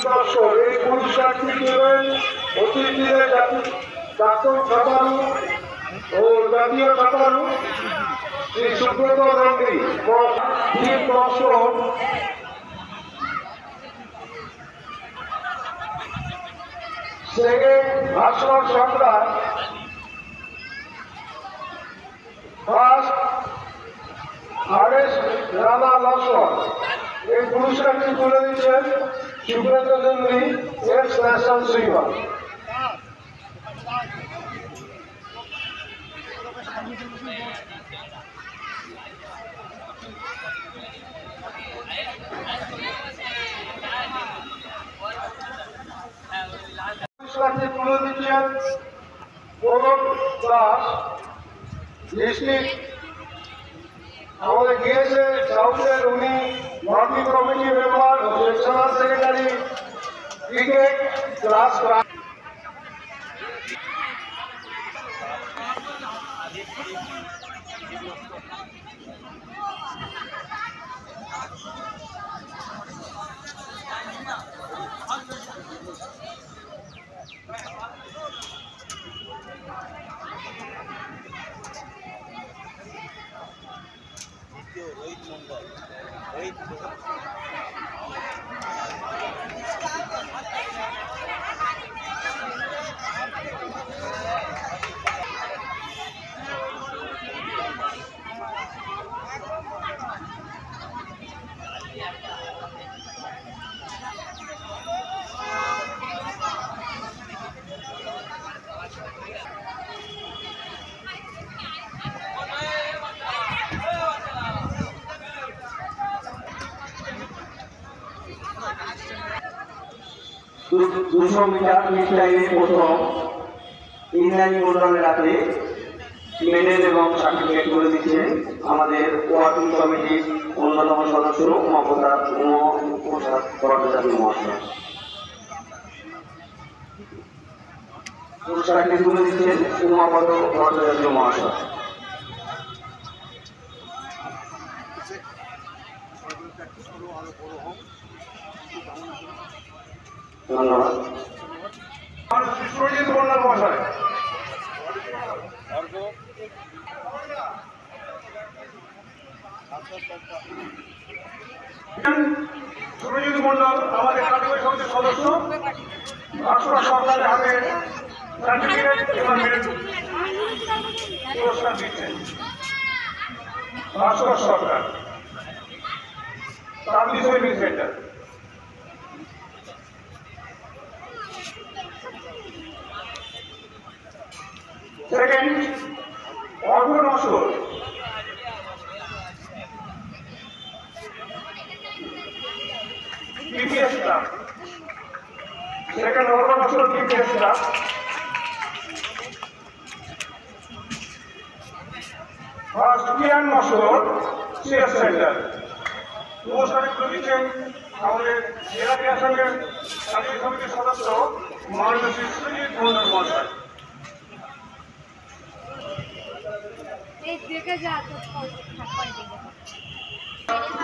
দর্শক এই পুরস্কারটি দেবেন অতিথিদের জাতীয় ছাপালু ও জাতীয় ছাপালু শ্রী সুব্রত নন্দী টিম দর্শক সেকেন্ড ভাস্কর সরকার, ফার্স্ট আরএস রানা লস্কর। এই পুরস্কারটি তুলে দিচ্ছেন Subrata Nandi x national swimmer. পুরস্কারটি তুলে দিচ্ছেন প্রণব দাস, ডিস্ট্রিক্ট আমাদের গিয়েছে সাউথের, উনি মার্কিং কমিটি মেম্বার ও সেকশনাল সেক্রেটারি ক্রিকেট ক্লাস। দুশো মিটার মিডলাইনে প্রথম ইংল্যান্ড মন্ডলের হাতে মেডেল এবং সার্টিফিকেট করে দিচ্ছে আমাদের ওয়ার্কিং কমিটির অন্যতম সদস্য উমাপ্রসাদ ভট্টাচার্য মহাশয়। পুরস্কারটি তুলে দিচ্ছেন উমাপদ ভট্টাচার্য মহাশয়। ধন্যবাদ। সুরজিৎ মন্ডল মহাশয়। সুরজিৎ মন্ডল আমাদের কারিগরি সমিতির সদস্য, ভাস্কর সরকারের হাতে সার্টিফিকেট এবং মেডেল পুরস্কার দিচ্ছেন Bhaskar Sarkar, service service centre. Second Argha Naskar, TPS club. Second Argha Naskar TPS club. First Kiyan Naskar CS centre. পুরস্কারে তুলে দিচ্ছেন আমাদের জেলা ক্রীড়া সংঘের কারিগরি সমিতির সদস্য মাননীয় শ্রী সুরজিৎ মন্ডল মহাশয়।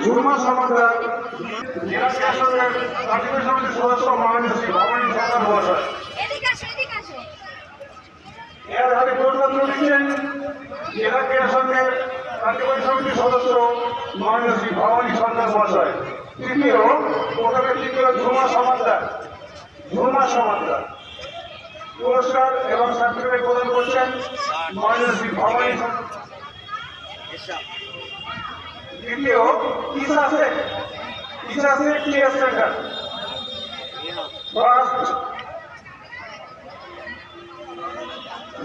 ঝুমা সমাদার জেলা ক্রীড়া সংঘের কারিগরি সমিতির সদস্য মাননীয় শ্রী ভবানী সরকার মহাশয়। এর হাতে পুরস্কার তুলে দিচ্ছেন জেলা ক্রীড়া সংঘের কারিগরি সমিতির সদস্য মাননীয় শ্রী ভবানী সরকার মহাশয়। তৃতীয় প্রথমে তৃতীয় ঝুমা সমাদার, ঝুমা সমাদার। পুরস্কার এবং সার্টিফিকেট প্রদান করছেন মাননীয় শ্রী ভবানী। তৃতীয় Isha Sheikh, Isha Sheikh TS centre. First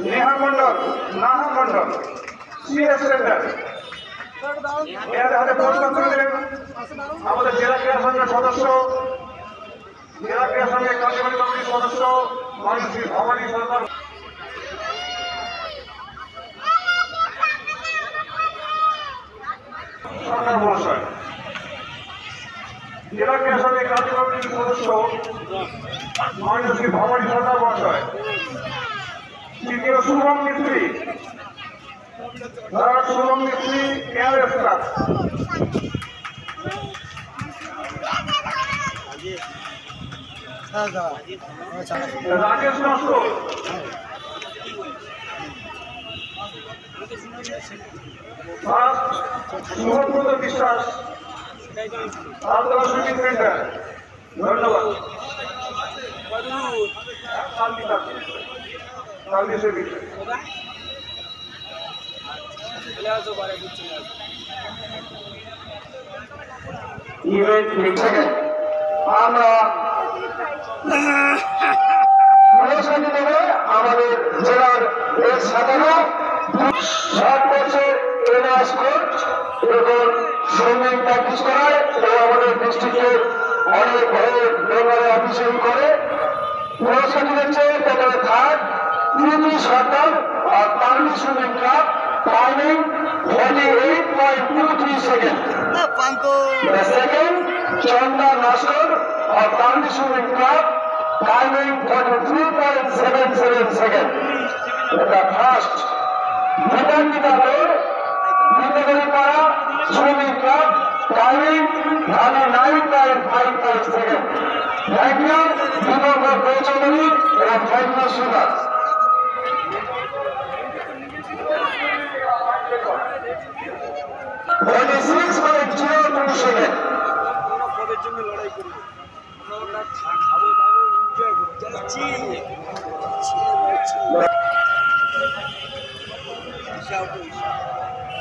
Neha Mondal, Naha Mondal CS centre. এর হাতে পুরস্কার তুলে দিলেন আমাদের জেলা ক্রীড়া সংঘের সদস্য, জেলা ক্রীড়া সংঘের কার্যকরী কমিটির সদস্য মাননীয় শ্রী ভবানী সরকার মহাশয়। জেলা ক্রীড়া সংঘের কার্যকরী কমিটির সদস্য মাননীয় শ্রী ভবানী সরকার মহাশয়। তৃতীয় শুভম মিস্ত্রি, শুভম মিস্ত্রি এয়ার স্টাফ। রাকেশ নস্কর, শুভব্রত বিশ্বাস, আলতলা শুটিং সেন্টার। ধন্যবাদ। ইভেন্ট লিখছে আমরা অনুষ্ঠানে দেবে আমাদের জেলার এর সাধারণ 60 বছর এনআস কোচ এবং সুইমিং প্র্যাকটিস করায় এবং আমাদের ডিস্ট্রিক্টের অনেক মেম্বারে অফিসিং করে পুরস্কার দিচ্ছে প্রথমে থার্ড তৃতীয় সরকার আর Parmi swimming club timing 48.23 second. Second Chanda Naskar আর Parmi swimming club timing 43.77 seconds. The first, Vitanita Road, Vitagoripara Swimming Club, timing 39.55 seconds. Thank you, Vinod Bechonari, and thank you, Sudhas. Seconds.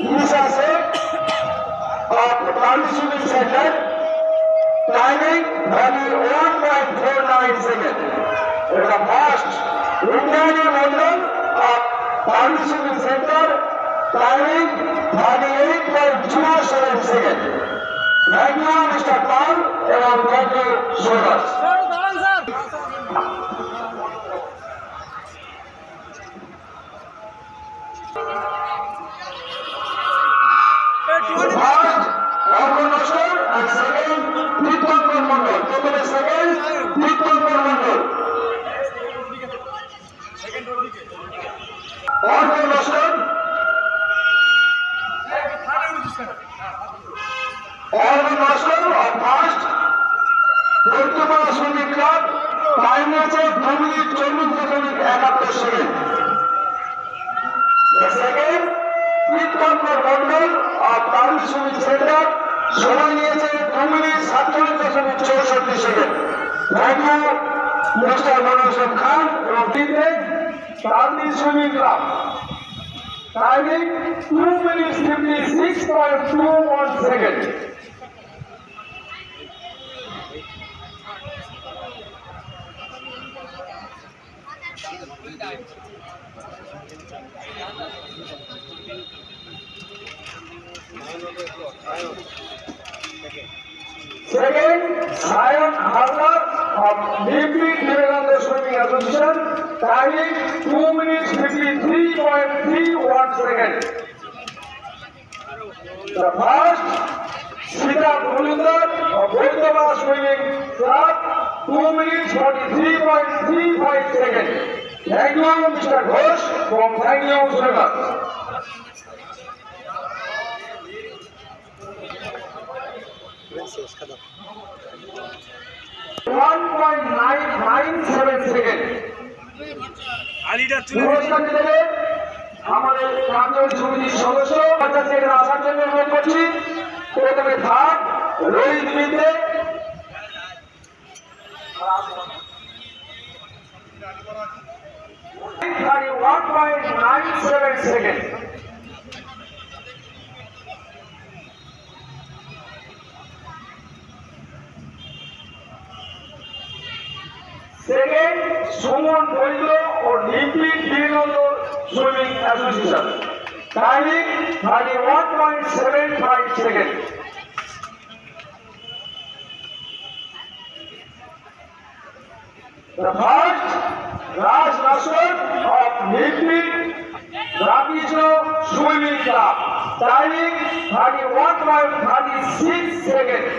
Lisa Seth of the Swimming Center, timing 31.49 seconds. The first, Rindani Mondal of the Swimming Center, timing 38.07 seconds. Thank you, Mr. Paul, and thank you so much. First, Raghu Nashkar, and second, Tirthankar Mondal. Total second, Tirthankar Mondal. Raghu Nashkar, Raghu Nashkar, and first, Tirthankar Swimming Club, time is 2 minutes 40.71 seconds. The second, Tirthankar Mondal of Parmi Swimming Center, সময় নিয়েছে 2 minute 47.64 second. Thank you mister Manoj Khan এবং টিমে Parmi swimming club, timing 2 minute 56.21 second. Second, Sayan Harlar of Deeply Vivekananda Swimming Association, timing 2 minutes 53.31 seconds. The first, Sita Mulundar of Vaidava Swimming Club, 2 minutes 43.35 seconds. Thank you, Mr. Ghosh, from thank you, swimmers. আমাদের প্রাক্তন সমিতির সদস্য আসার জন্য অনুরোধ করছি। প্রথমে third Rohit মিত্রে, 31.97 seconds. Second, Suman Boydro or Deeply Vivekananda Swimming Association, timing 31.75 seconds. The first, Raj Nashwar of Deeply Rapisno Swimming Club, timing 31.36 seconds.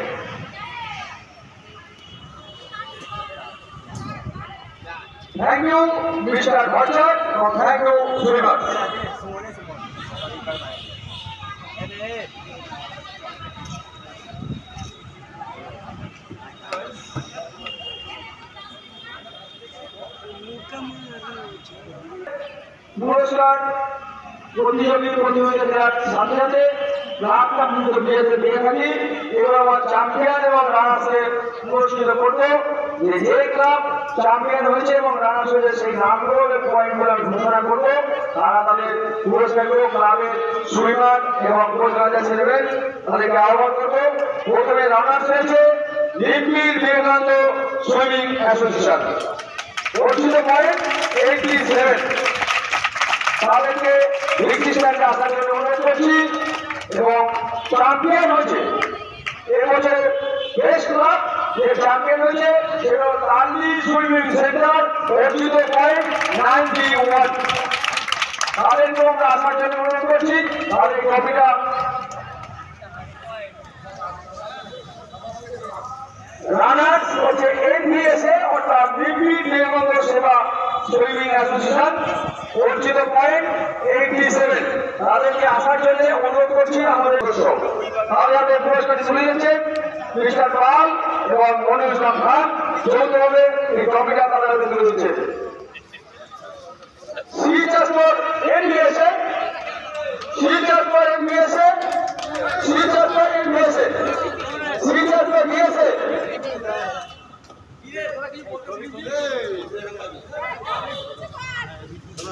Thank you, Mr. Bhattacharya, and thank you, swimmers. পুরস্কার প্রতিযোগীদের দেওয়ার সাথে সাথে লাখ লাখ দিয়ে থাকি। এবার আমার champion এবং রানার্সকে পুরস্কৃত করবো। যে ক্লাব চ্যাম্পিয়ন হয়েছে এবং রানার্স হয়েছে সেই নামগুলো পয়েন্টগুলো আমি ঘোষণা করবো। তারা তাদের পুরস্কারগুলো ক্লাবের সুইমার এবং কোচ কাছে নেবেন, তাদেরকে আহ্বান করবো। প্রথমে রানার্স হয়েছে নির্মীর বিবেকানন্দ সুইমিং অ্যাসোসিয়েশন, অর্জিত পয়েন্ট 87। তাদেরকে রিজিস্ট্রারকে আসার জন্য অনুরোধ করছি। এবং চ্যাম্পিয়ন হয়েছে এবছর বেস্ট ক্লাব, যে চ্যাম্পিয়ন হয়েছে সেটা তাল্লি সুইমিং সেন্টার, অর্জিত পয়েন্ট 91। তাদেরকে আমরা আসার জন্য অনুরোধ করছি। তাদের ট্রফিটা রানার্স হচ্ছে এনভিএসএ অর্থাৎ নির্ভীক বিবেকানন্দ সেবা সুইমিং অ্যাসোসিয়েশন, অর্জিত পয়েন্ট 87। তাদেরকে আসার জন্য অনুরোধ করছি। আমাদের তাদের পুরস্কারটি তুলে দিচ্ছেন মিস্টার পাল এবং মনির ইসলাম খান, যৌথভাবে এই ট্রফিটা তাদের হাতে তুলে দিচ্ছে। শিলচর এনভিএসএ, শিলচর এনভিএসএ, শিলচর এনভিএসএ, শিলচর এনভিএসএ।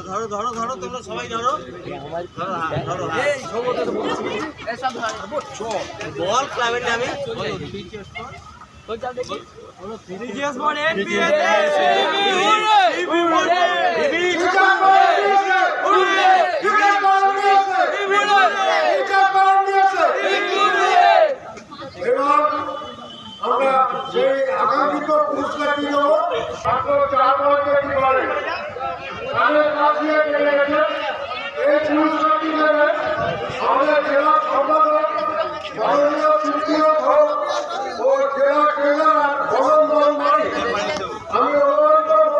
ধরো ধরো ধরো, তোমরা সবাই ধরো বল ক্লাবের নামে আমরা সেই আকাঙ্ক্ষিত পুরস্কারটি দেব। মাত্র 4 পয়েন্ট করে তাদের কাজ নিয়ে চলে গেছে। এই পুরস্কারটি দেবে আমাদের জেলা সম্পাদক মাননীয় তৃতীয় ঘোষ ও জেলা ট্রেনার মদন মোহন মারি। আমি অনুরোধ করব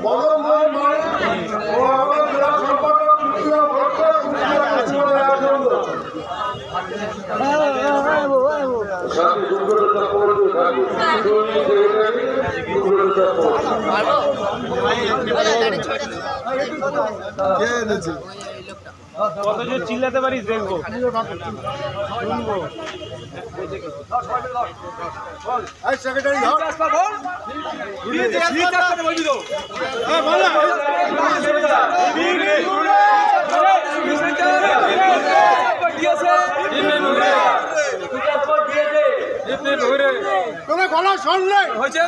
মদন মোহন মারি ও আমার জেলা সম্পাদক তৃতীয় ঘোষকে পুরস্কারটি দেওয়ার জন্য। কত জোর চিল্লাতে পারিস দেখবো। তোমরা গলা শুনলে হয়েছে।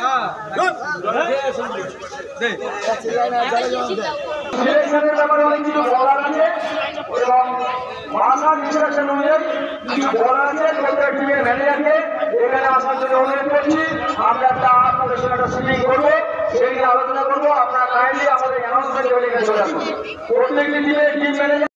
সিলেকশনের ব্যাপারে অনেক কিছু বলার আছে এবং ভাষার ইনস্ট্রাকশন অনুযায়ী কিছু বলার আছে। প্রত্যেক টিমের ম্যানেজারকে এখানে আসার জন্য অনুরোধ করছি। আমরা আপনাদের সঙ্গে একটা সিটিং করবো, সেই নিয়ে আলোচনা করবো। আপনারা কাইন্ডলি আমাদের অ্যানাউন্সমেন্ট চলে আসুন। প্রত্যেকটি টিমের টিম ম্যানেজার